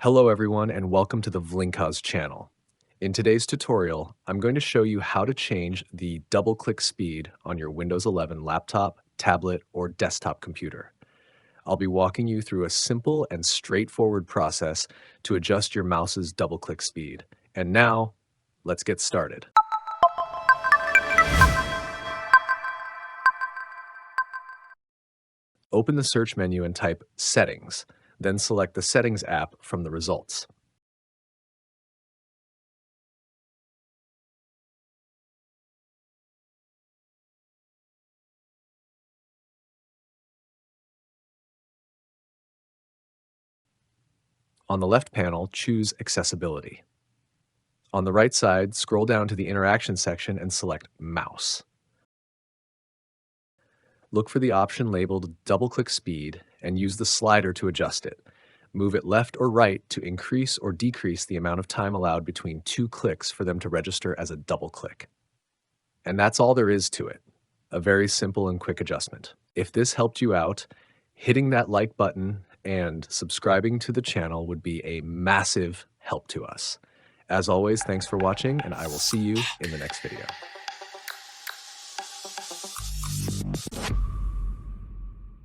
Hello everyone and welcome to the Vlinkaz channel. In today's tutorial, I'm going to show you how to change the double-click speed on your Windows 11 laptop, tablet, or desktop computer. I'll be walking you through a simple and straightforward process to adjust your mouse's double-click speed. And now, let's get started. Open the search menu and type Settings, then select the Settings app from the results. On the left panel, choose Accessibility. On the right side, scroll down to the Interaction section and select Mouse. Look for the option labeled Double-Click Speed and use the slider to adjust it. Move it left or right to increase or decrease the amount of time allowed between two clicks for them to register as a double click. And that's all there is to it. A very simple and quick adjustment. If this helped you out, hitting that like button and subscribing to the channel would be a massive help to us. As always, thanks for watching, and I will see you in the next video.